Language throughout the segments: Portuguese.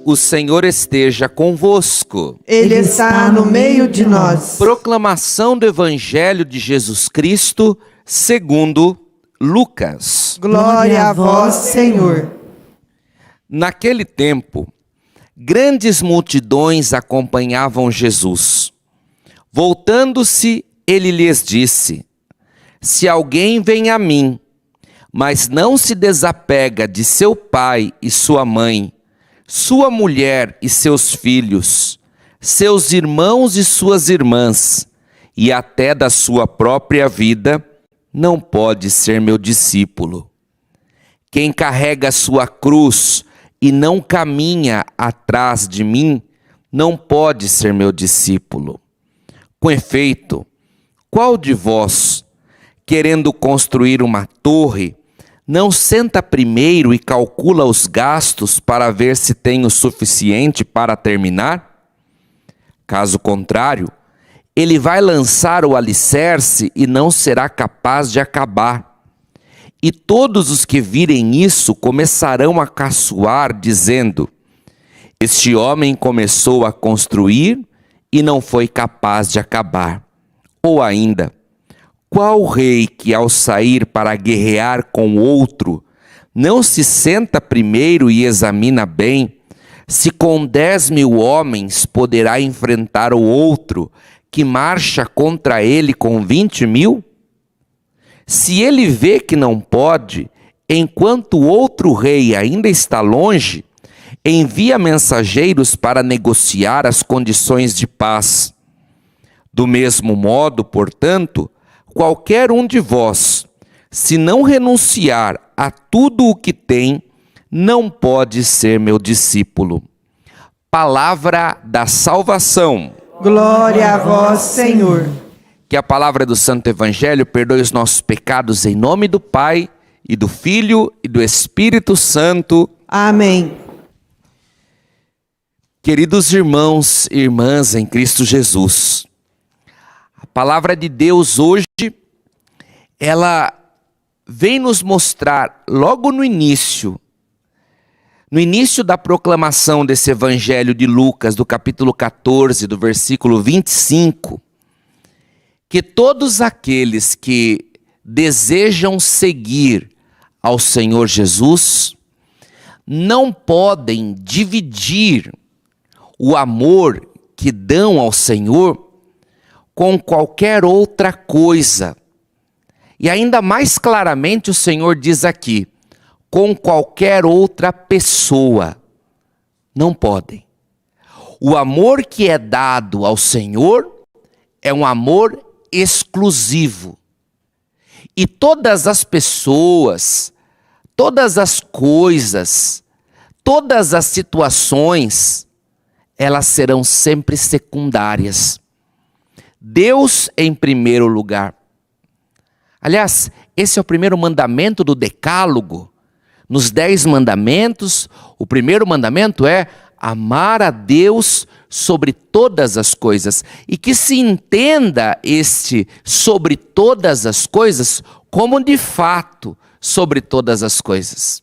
O Senhor esteja convosco. Ele está no meio de nós. Proclamação do Evangelho de Jesus Cristo, segundo Lucas. Glória a vós, Senhor. Naquele tempo, grandes multidões acompanhavam Jesus. Voltando-se, ele lhes disse: Se alguém vem a mim, mas não se desapega de seu pai e sua mãe, sua mulher e seus filhos, seus irmãos e suas irmãs, e até da sua própria vida, não pode ser meu discípulo. Quem carrega a sua cruz e não caminha atrás de mim, não pode ser meu discípulo. Com efeito, qual de vós, querendo construir uma torre, não senta primeiro e calcula os gastos para ver se tem o suficiente para terminar? Caso contrário, ele vai lançar o alicerce e não será capaz de acabar. E todos os que virem isso começarão a caçoar, dizendo: Este homem começou a construir e não foi capaz de acabar. Ou ainda, qual rei que ao sair para guerrear com outro, não se senta primeiro e examina bem, se com 10.000 homens poderá enfrentar o outro, que marcha contra ele com 20.000? Se ele vê que não pode, enquanto o outro rei ainda está longe, envia mensageiros para negociar as condições de paz. Do mesmo modo, portanto, qualquer um de vós, se não renunciar a tudo o que tem, não pode ser meu discípulo. Palavra da salvação. Glória a vós, Senhor. Que a palavra do Santo Evangelho perdoe os nossos pecados em nome do Pai, e do Filho, e do Espírito Santo. Amém. Queridos irmãos e irmãs em Cristo Jesus, a palavra de Deus hoje, ela vem nos mostrar logo no início da proclamação desse Evangelho de Lucas, do capítulo 14, do versículo 25, que todos aqueles que desejam seguir ao Senhor Jesus não podem dividir o amor que dão ao Senhor com qualquer outra coisa. E ainda mais claramente o Senhor diz aqui, com qualquer outra pessoa. Não podem. O amor que é dado ao Senhor é um amor exclusivo. E todas as pessoas, todas as coisas, todas as situações, elas serão sempre secundárias. Deus em primeiro lugar. Aliás, esse é o primeiro mandamento do Decálogo. Nos 10 mandamentos, o primeiro mandamento é amar a Deus sobre todas as coisas. E que se entenda este sobre todas as coisas como de fato sobre todas as coisas.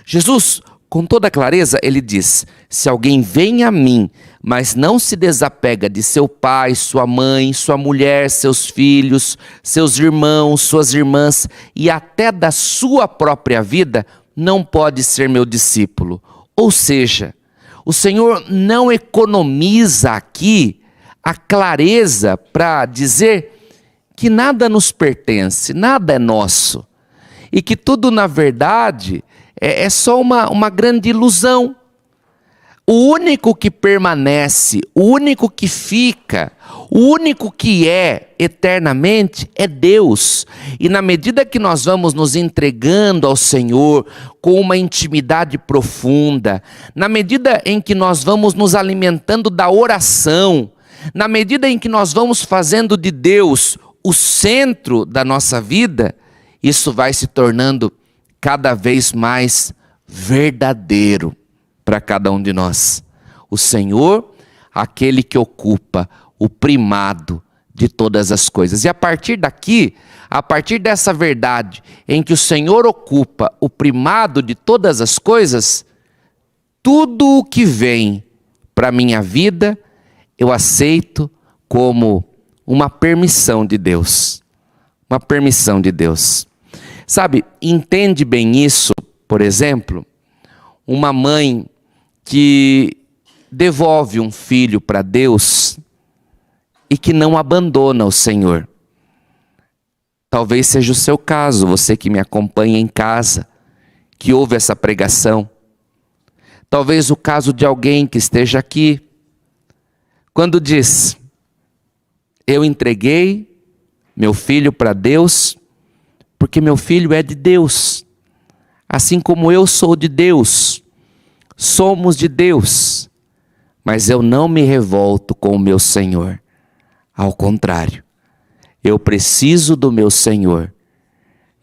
Jesus, com toda clareza, ele diz: se alguém vem a mim, mas não se desapega de seu pai, sua mãe, sua mulher, seus filhos, seus irmãos, suas irmãs e até da sua própria vida, não pode ser meu discípulo. Ou seja, o Senhor não economiza aqui a clareza para dizer que nada nos pertence, nada é nosso. E que tudo, na verdade, é só uma grande ilusão. O único que permanece, o único que fica, o único que é eternamente é Deus. E na medida que nós vamos nos entregando ao Senhor com uma intimidade profunda, na medida em que nós vamos nos alimentando da oração, na medida em que nós vamos fazendo de Deus o centro da nossa vida, isso vai se tornando cada vez mais verdadeiro para cada um de nós. O Senhor, aquele que ocupa o primado de todas as coisas. E a partir daqui, a partir dessa verdade em que o Senhor ocupa o primado de todas as coisas, tudo o que vem para a minha vida, eu aceito como uma permissão de Deus. Uma permissão de Deus. Sabe, entende bem isso, por exemplo, uma mãe que devolve um filho para Deus e que não abandona o Senhor. Talvez seja o seu caso, você que me acompanha em casa, que ouve essa pregação. Talvez o caso de alguém que esteja aqui, quando diz: eu entreguei meu filho para Deus, porque meu filho é de Deus, assim como eu sou de Deus, somos de Deus, mas eu não me revolto com o meu Senhor, ao contrário, eu preciso do meu Senhor,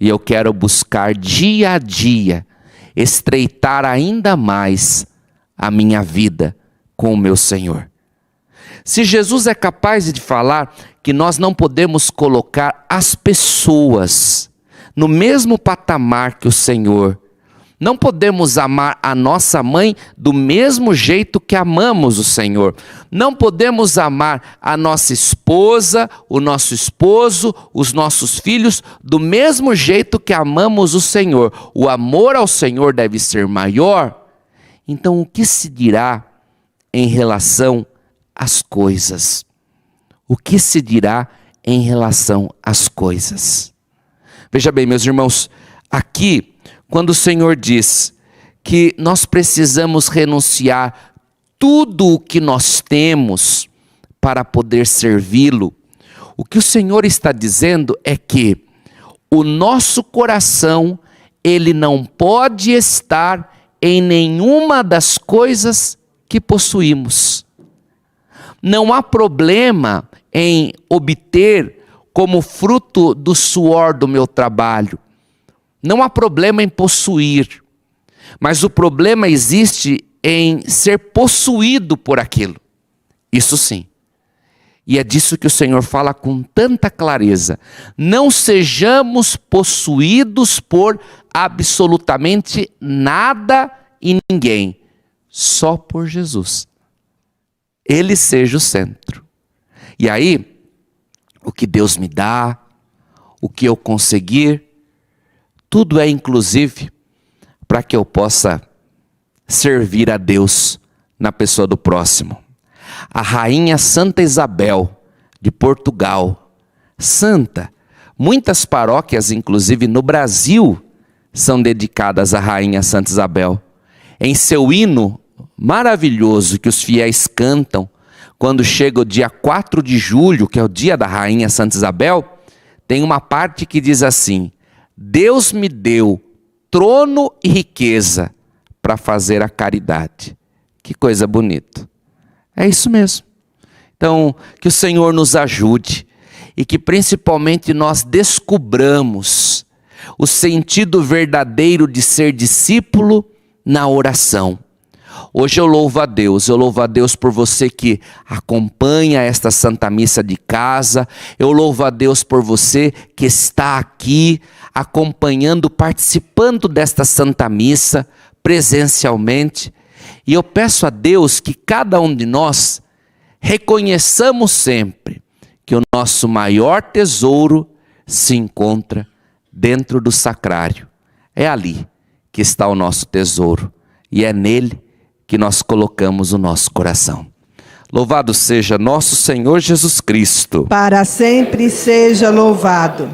e eu quero buscar dia a dia, estreitar ainda mais a minha vida com o meu Senhor. Se Jesus é capaz de falar que nós não podemos colocar as pessoas no mesmo patamar que o Senhor, não podemos amar a nossa mãe do mesmo jeito que amamos o Senhor, não podemos amar a nossa esposa, o nosso esposo, os nossos filhos do mesmo jeito que amamos o Senhor. O amor ao Senhor deve ser maior. Então, o que se dirá em relação às coisas? O que se dirá em relação às coisas? Veja bem, meus irmãos, aqui, quando o Senhor diz que nós precisamos renunciar tudo o que nós temos para poder servi-lo, o que o Senhor está dizendo é que o nosso coração, ele não pode estar em nenhuma das coisas que possuímos. Não há problema em obter como fruto do suor do meu trabalho. Não há problema em possuir, mas o problema existe em ser possuído por aquilo. Isso sim. E é disso que o Senhor fala com tanta clareza. Não sejamos possuídos por absolutamente nada e ninguém, só por Jesus. Ele seja o centro. E aí, o que Deus me dá, o que eu conseguir, tudo é inclusive para que eu possa servir a Deus na pessoa do próximo. A rainha Santa Isabel de Portugal, santa, muitas paróquias inclusive no Brasil são dedicadas à rainha Santa Isabel. Em seu hino maravilhoso que os fiéis cantam quando chega o dia 4 de julho, que é o dia da rainha Santa Isabel, tem uma parte que diz assim: Deus me deu trono e riqueza para fazer a caridade. Que coisa bonita. É isso mesmo. Então, que o Senhor nos ajude e que principalmente nós descubramos o sentido verdadeiro de ser discípulo na oração. Hoje eu louvo a Deus por você que acompanha esta Santa Missa de casa, eu louvo a Deus por você que está aqui acompanhando, participando desta Santa Missa presencialmente, e eu peço a Deus que cada um de nós reconheçamos sempre que o nosso maior tesouro se encontra dentro do sacrário. É ali que está o nosso tesouro e é nele que nós colocamos o nosso coração. Louvado seja nosso Senhor Jesus Cristo. Para sempre seja louvado.